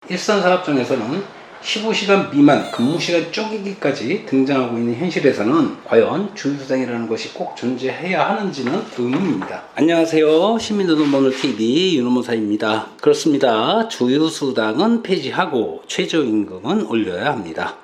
일선사업장에서는 15시간 미만 근무시간 쪼개기까지 등장하고 있는 현실에서는 과연 주휴수당이라는 것이 꼭 존재해야 하는지는 의문입니다. 안녕하세요. 시민노동법률TV 윤호모사입니다. 그렇습니다. 주휴수당은 폐지하고 최저임금은 올려야 합니다.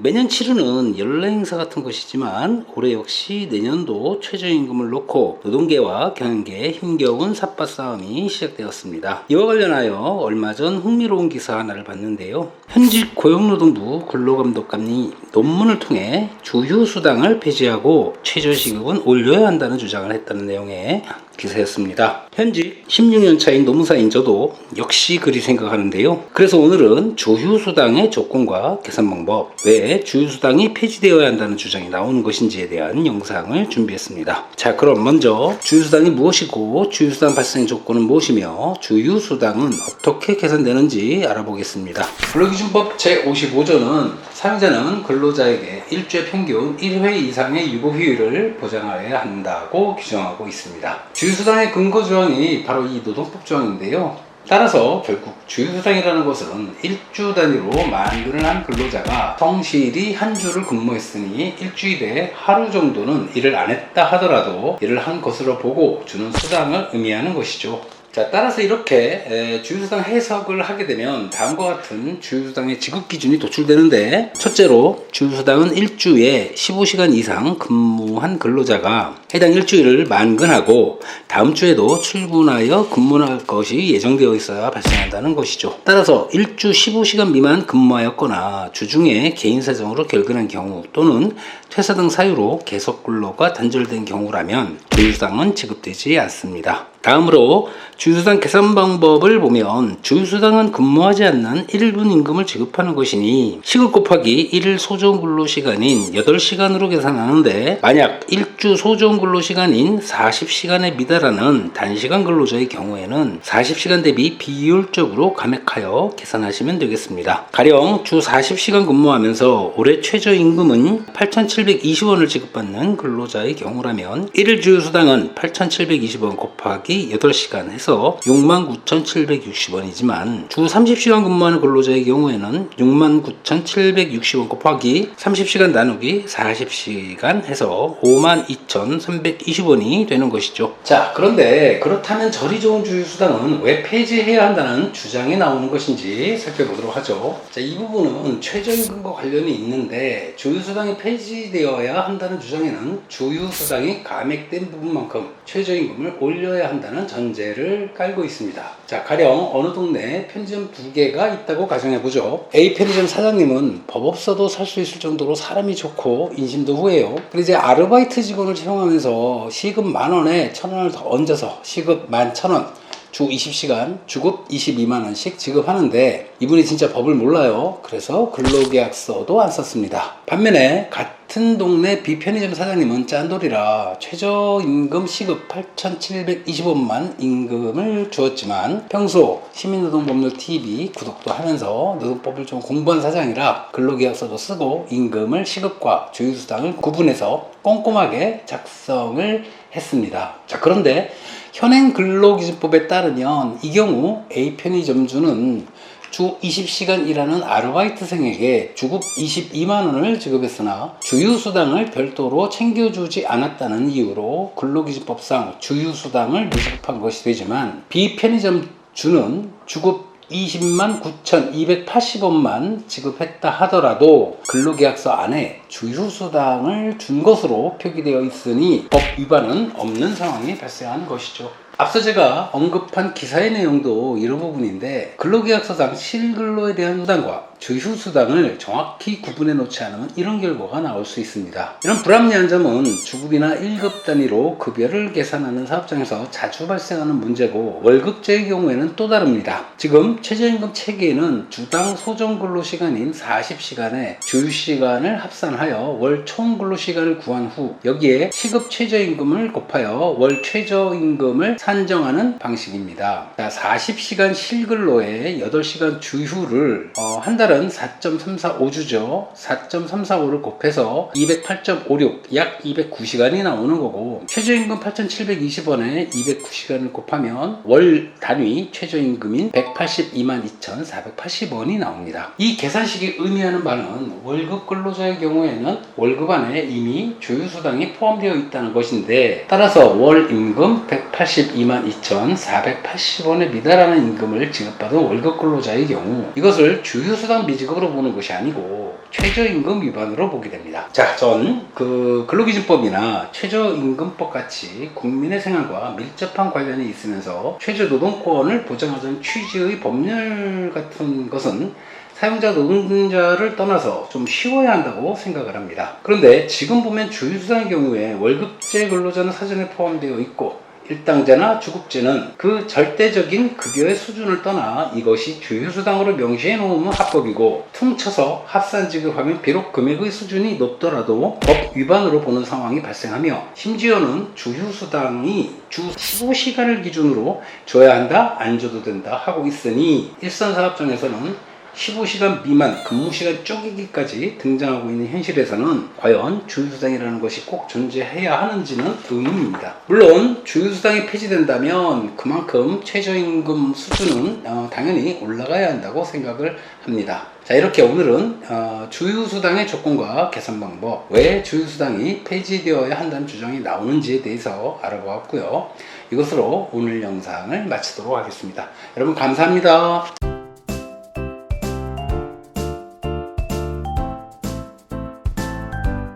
매년 치르는 연례 행사 같은 것이지만 올해 역시 내년도 최저임금을 놓고 노동계와 경영계의 힘겨운 삿바싸움이 시작되었습니다. 이와 관련하여 얼마 전 흥미로운 기사 하나를 봤는데요. 현직 고용노동부 근로감독관이 논문을 통해 주휴수당을 폐지하고 최저시급은 올려야 한다는 주장을 했다는 내용의 기사였습니다. 현직 16년 차인 노무사인 저도 역시 그리 생각하는데요. 그래서 오늘은 주휴수당의 조건과 계산 방법, 왜 주휴수당이 폐지되어야 한다는 주장이 나오는 것인지에 대한 영상을 준비했습니다. 자, 그럼 먼저 주휴수당이 무엇이고 주휴수당 발생 조건은 무엇이며 주휴수당은 어떻게 계산되는지 알아보겠습니다. 근로기준법 제55조는 사용자는 근로자에게 일주에 평균 1회 이상의 유급휴일을 보장하여야 한다고 규정하고 있습니다. 주휴수당의 근거 조항이 바로 이 노동법 조항인데요. 따라서 결국 주휴수당이라는 것은 일주 단위로 만근을 한 근로자가 성실히 한 주를 근무했으니 일주일에 하루 정도는 일을 안 했다 하더라도 일을 한 것으로 보고 주는 수당을 의미하는 것이죠. 자, 따라서 이렇게 주휴수당 해석을 하게 되면 다음과 같은 주휴수당의 지급 기준이 도출되는데, 첫째로 주휴수당은 일주에 15시간 이상 근무한 근로자가 해당 일주일을 만근하고 다음 주에도 출근하여 근무할 것이 예정되어 있어야 발생한다는 것이죠. 따라서 일주 15시간 미만 근무하였거나 주중에 개인 사정으로 결근한 경우 또는 퇴사 등 사유로 계속 근로가 단절된 경우라면 주휴수당은 지급되지 않습니다. 다음으로 주휴수당 계산 방법을 보면, 주휴수당은 근무하지 않는 1분 임금을 지급하는 것이니 시급 곱하기 1일 소정 근로시간인 8시간으로 계산하는데, 만약 일주 소정 근로시간인 40시간에 미달하는 단시간 근로자의 경우에는 40시간 대비 비효율적으로 감액하여 계산하시면 되겠습니다. 가령 주 40시간 근무하면서 올해 최저임금은 8,720원을 지급받는 근로자의 경우라면 1일 주휴수당은 8,720원 곱하기 8시간 해서 69,760원이지만 주 30시간 근무하는 근로자의 경우에는 69,760원 곱하기 30시간 나누기 40시간 해서 52,320원이 되는 것이죠. 자, 그런데 그렇다면 저리 좋은 주휴수당은 왜 폐지해야 한다는 주장이 나오는 것인지 살펴보도록 하죠. 자, 이 부분은 최저임금과 관련이 있는데, 주휴수당이 폐지되어야 한다는 주장에는 주휴수당이 감액된 부분만큼 최저임금을 올려야 한다는 전제를 깔고 있습니다. 자, 가령 어느 동네에 편의점 2개가 있다고 가정해보죠. A 편의점 사장님은 법 없어도 살 수 있을 정도로 사람이 좋고 인심도 후해요. 그리고 이제 아르바이트 직원을 채용하면서 시급 10,000원에 1,000원을 더 얹어서 시급 11,000원, 주 20시간 주급 22만원씩 지급하는데, 이분이 진짜 법을 몰라요. 그래서 근로계약서도 안 썼습니다. 반면에 같은 동네 비편의점 사장님은 짠돌이라 최저임금 시급 8,720원만 임금을 주었지만 평소 시민노동법률TV 구독도 하면서 노동법을 좀 공부한 사장이라 근로계약서도 쓰고 임금을 시급과 주휴수당을 구분해서 꼼꼼하게 작성을 했습니다. 자, 그런데 현행 근로기준법에 따르면 이 경우 A 편의점주는 주 20시간 일하는 아르바이트생에게 주급 22만원을 지급했으나 주휴수당을 별도로 챙겨주지 않았다는 이유로 근로기준법상 주휴수당을 미지급한 것이 되지만, B 편의점주는 주급 20만 9,280원만 지급했다 하더라도 근로계약서 안에 주휴수당을 준 것으로 표기되어 있으니 법 위반은 없는 상황이 발생하는 것이죠. 앞서 제가 언급한 기사의 내용도 이런 부분인데, 근로계약서상 실근로에 대한 수당과 주휴수당을 정확히 구분해 놓지 않으면 이런 결과가 나올 수 있습니다. 이런 불합리한 점은 주급이나 1급 단위로 급여를 계산하는 사업장에서 자주 발생하는 문제고, 월급제의 경우에는 또 다릅니다. 지금 최저임금 체계에는 주당 소정 근로시간인 40시간에 주휴시간을 합산하여 월 총 근로시간을 구한 후 여기에 시급 최저임금을 곱하여 월 최저임금을 산정하는 방식입니다. 자, 40시간 실근로에 8시간 주휴를 한 달은 4.345주죠. 4.345를 곱해서 208.56, 약 209시간이 나오는 거고, 최저임금 8,720원에 209시간을 곱하면 월 단위 최저임금인 182만 2,480원이 나옵니다. 이 계산식이 의미하는 바는 월급 근로자의 경우에는 월급 안에 이미 주휴수당이 포함되어 있다는 것인데, 따라서 월 임금 182만 2,480원에 미달하는 임금을 지급받은 월급 근로자의 경우, 이것을 주휴수당 미지급으로 보는 것이 아니고 최저임금 위반으로 보게 됩니다. 자, 전 근로기준법이나 최저임금법 같이 국민의 생활과 밀접한 관련이 있으면서 최저노동권을 보장하자는 취지의 법률 같은 것은 사용자 노동자를 떠나서 좀 쉬워야 한다고 생각을 합니다. 그런데 지금 보면 주휴수당의 경우에 월급제 근로자는 사전에 포함되어 있고, 일당제나 주급제는 그 절대적인 급여의 수준을 떠나 이것이 주휴수당으로 명시해 놓으면 합법이고, 퉁쳐서 합산 지급하면 비록 금액의 수준이 높더라도 법 위반으로 보는 상황이 발생하며, 심지어는 주휴수당이 주 15시간을 기준으로 줘야 한다, 안 줘도 된다 하고 있으니, 일선사업장에서는 15시간 미만 근무시간 쪼개기까지 등장하고 있는 현실에서는 과연 주휴수당이라는 것이 꼭 존재해야 하는지는 의문입니다. 물론 주휴수당이 폐지된다면 그만큼 최저임금 수준은 당연히 올라가야 한다고 생각을 합니다. 자, 이렇게 오늘은 주휴수당의 조건과 계산 방법, 왜 주휴수당이 폐지되어야 한다는 주장이 나오는지에 대해서 알아보았고요. 이것으로 오늘 영상을 마치도록 하겠습니다. 여러분 감사합니다.